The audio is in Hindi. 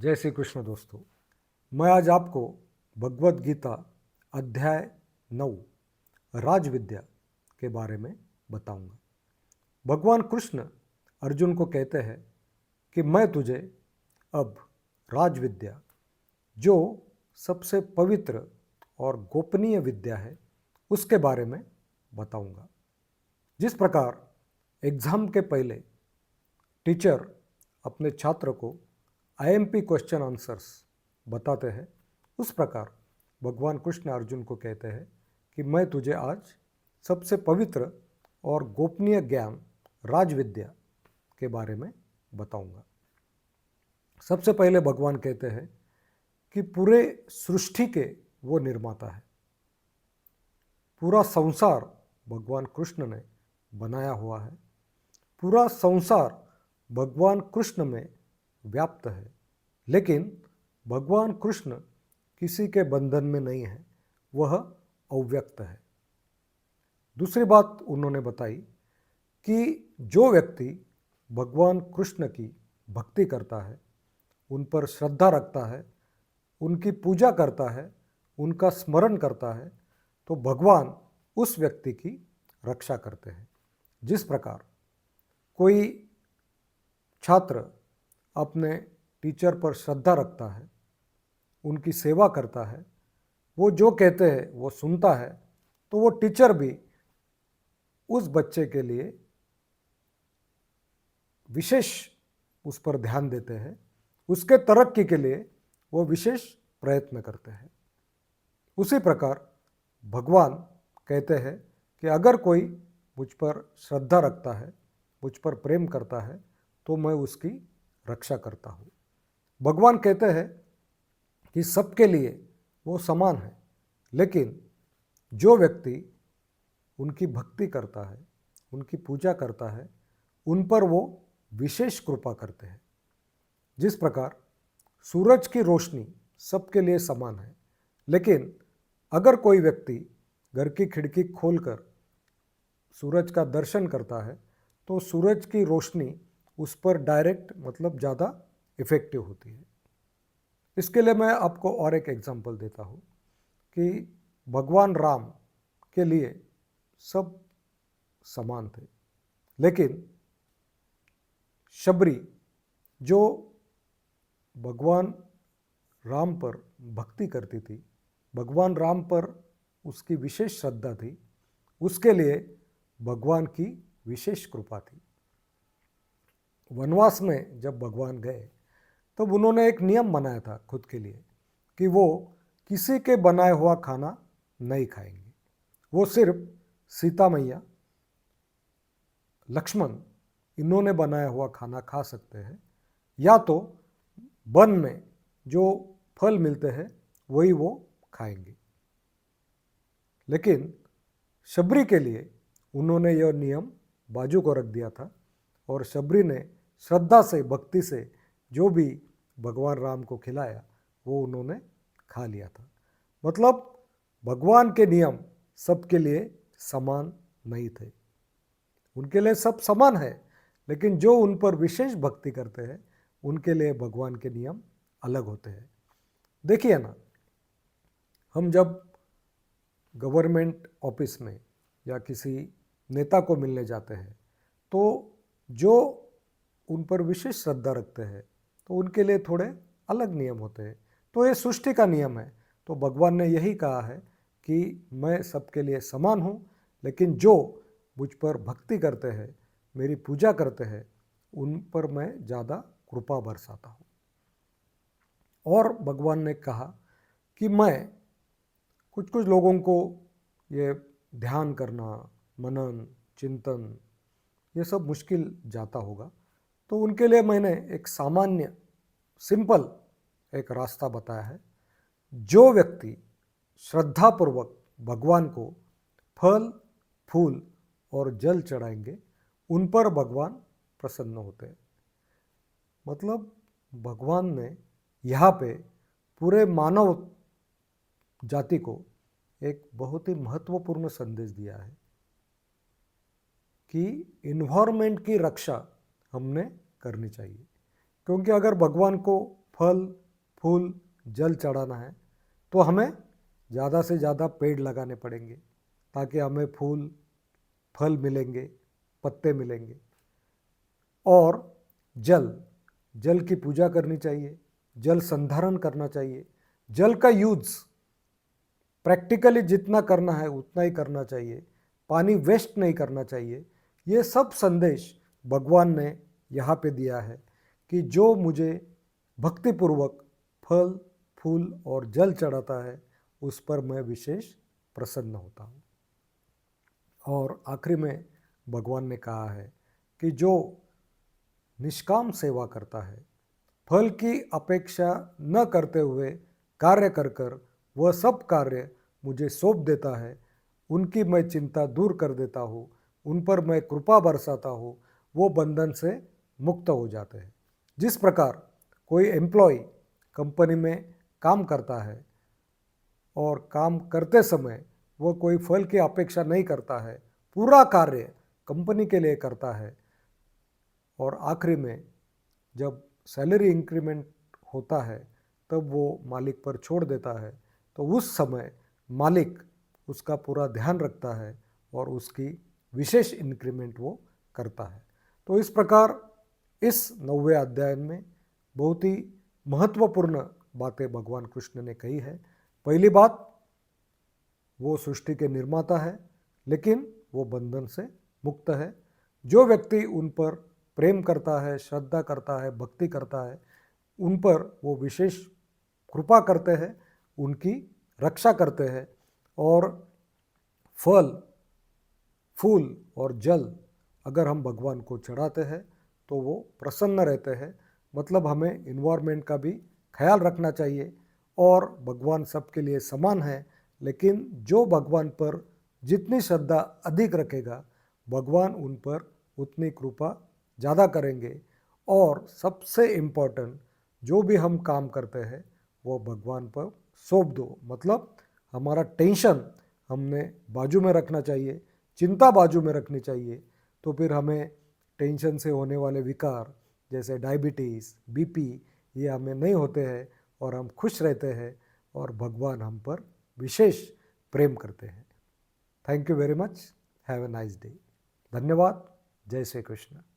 जय श्री कृष्ण दोस्तों। मैं आज आपको भगवत गीता अध्याय 9 राजविद्या के बारे में बताऊंगा। भगवान कृष्ण अर्जुन को कहते हैं कि मैं तुझे अब राजविद्या, जो सबसे पवित्र और गोपनीय विद्या है, उसके बारे में बताऊंगा। जिस प्रकार एग्ज़ाम के पहले टीचर अपने छात्र को आईएमपी क्वेश्चन आंसर्स बताते हैं, उस प्रकार भगवान कृष्ण अर्जुन को कहते हैं कि मैं तुझे आज सबसे पवित्र और गोपनीय ज्ञान राजविद्या के बारे में बताऊंगा। सबसे पहले भगवान कहते हैं कि पूरे सृष्टि के वो निर्माता है। पूरा संसार भगवान कृष्ण ने बनाया हुआ है। पूरा संसार भगवान कृष्ण में व्याप्त है, लेकिन भगवान कृष्ण किसी के बंधन में नहीं है, वह अव्यक्त है। दूसरी बात उन्होंने बताई कि जो व्यक्ति भगवान कृष्ण की भक्ति करता है, उन पर श्रद्धा रखता है, उनकी पूजा करता है, उनका स्मरण करता है, तो भगवान उस व्यक्ति की रक्षा करते हैं। जिस प्रकार कोई छात्र अपने टीचर पर श्रद्धा रखता है, उनकी सेवा करता है, वो जो कहते हैं वो सुनता है, तो वो टीचर भी उस बच्चे के लिए विशेष उस पर ध्यान देते हैं, उसके तरक्की के लिए वो विशेष प्रयत्न करते हैं। उसी प्रकार भगवान कहते हैं कि अगर कोई मुझ पर श्रद्धा रखता है, मुझ पर प्रेम करता है, तो मैं उसकी रक्षा करता हूँ। भगवान कहते हैं कि सबके लिए वो समान है, लेकिन जो व्यक्ति उनकी भक्ति करता है, उनकी पूजा करता है, उन पर वो विशेष कृपा करते हैं। जिस प्रकार सूरज की रोशनी सबके लिए समान है, लेकिन अगर कोई व्यक्ति घर की खिड़की खोलकर सूरज का दर्शन करता है, तो सूरज की रोशनी उस पर डायरेक्ट मतलब ज़्यादा इफ़ेक्टिव होती है। इसके लिए मैं आपको और एक एग्जांपल देता हूँ कि भगवान राम के लिए सब समान थे, लेकिन शबरी जो भगवान राम पर भक्ति करती थी, भगवान राम पर उसकी विशेष श्रद्धा थी, उसके लिए भगवान की विशेष कृपा थी। वनवास में जब भगवान गए, तब उन्होंने एक नियम बनाया था खुद के लिए कि वो किसी के बनाया हुआ खाना नहीं खाएंगे। वो सिर्फ सीता मैया, लक्ष्मण, इन्होंने बनाया हुआ खाना खा सकते हैं, या तो वन में जो फल मिलते हैं वही वो खाएंगे। लेकिन शबरी के लिए उन्होंने यह नियम बाजू को रख दिया था, और शबरी ने श्रद्धा से, भक्ति से जो भी भगवान राम को खिलाया वो उन्होंने खा लिया था। मतलब भगवान के नियम सबके लिए समान नहीं थे। उनके लिए सब समान है, लेकिन जो उन पर विशेष भक्ति करते हैं उनके लिए भगवान के नियम अलग होते हैं। देखिए ना, हम जब गवर्नमेंट ऑफिस में या किसी नेता को मिलने जाते हैं, तो जो उन पर विशेष श्रद्धा रखते हैं तो उनके लिए थोड़े अलग नियम होते हैं। तो ये सृष्टि का नियम है। तो भगवान ने यही कहा है कि मैं सबके लिए समान हूँ, लेकिन जो मुझ पर भक्ति करते हैं, मेरी पूजा करते हैं, उन पर मैं ज़्यादा कृपा बरसाता हूँ। और भगवान ने कहा कि मैं कुछ कुछ लोगों को ये ध्यान करना, मनन, चिंतन, ये सब मुश्किल जाता होगा, तो उनके लिए मैंने एक सामान्य सिंपल एक रास्ता बताया है। जो व्यक्ति श्रद्धापूर्वक भगवान को फल, फूल और जल चढ़ाएंगे, उन पर भगवान प्रसन्न होते हैं। मतलब भगवान ने यहाँ पे पूरे मानव जाति को एक बहुत ही महत्वपूर्ण संदेश दिया है कि इन्वायरमेंट की रक्षा हमने करनी चाहिए। क्योंकि अगर भगवान को फल फूल जल चढ़ाना है तो हमें ज़्यादा से ज़्यादा पेड़ लगाने पड़ेंगे ताकि हमें फूल फल मिलेंगे, पत्ते मिलेंगे। और जल की पूजा करनी चाहिए, जल संधारण करना चाहिए, जल का यूज़ प्रैक्टिकली जितना करना है उतना ही करना चाहिए, पानी वेस्ट नहीं करना चाहिए। ये सब संदेश भगवान ने यहाँ पे दिया है कि जो मुझे भक्तिपूर्वक फल फूल और जल चढ़ाता है उस पर मैं विशेष प्रसन्न होता हूँ। और आखिरी में भगवान ने कहा है कि जो निष्काम सेवा करता है, फल की अपेक्षा न करते हुए कार्य कर कर वह सब कार्य मुझे सौंप देता है, उनकी मैं चिंता दूर कर देता हूँ, उन पर मैं कृपा बरसाता हूँ, वो बंधन से मुक्त हो जाते हैं। जिस प्रकार कोई एम्प्लॉय कंपनी में काम करता है और काम करते समय वो कोई फल की अपेक्षा नहीं करता है, पूरा कार्य कंपनी के लिए करता है और आखिरी में जब सैलरी इंक्रीमेंट होता है तब वो मालिक पर छोड़ देता है, तो उस समय मालिक उसका पूरा ध्यान रखता है और उसकी विशेष इंक्रीमेंट वो करता है। तो इस प्रकार इस 9वें अध्याय में बहुत ही महत्वपूर्ण बातें भगवान कृष्ण ने कही है। पहली बात, वो सृष्टि के निर्माता है लेकिन वो बंधन से मुक्त है। जो व्यक्ति उन पर प्रेम करता है, श्रद्धा करता है, भक्ति करता है, उन पर वो विशेष कृपा करते हैं, उनकी रक्षा करते हैं और फल फूल और जल अगर हम भगवान को चढ़ाते हैं तो वो प्रसन्न रहते हैं। मतलब हमें इन्वायरमेंट का भी ख्याल रखना चाहिए और भगवान सबके लिए समान है, लेकिन जो भगवान पर जितनी श्रद्धा अधिक रखेगा भगवान उन पर उतनी कृपा ज़्यादा करेंगे। और सबसे इम्पोर्टेंट, जो भी हम काम करते हैं वो भगवान पर सौंप दो। मतलब हमारा टेंशन हमने बाजू में रखना चाहिए, चिंता बाजू में रखनी चाहिए, तो फिर हमें टेंशन से होने वाले विकार जैसे डायबिटीज़, बीपी ये हमें नहीं होते हैं और हम खुश रहते हैं और भगवान हम पर विशेष प्रेम करते हैं। Thank you very much. Have a nice day. धन्यवाद। जय श्री कृष्ण।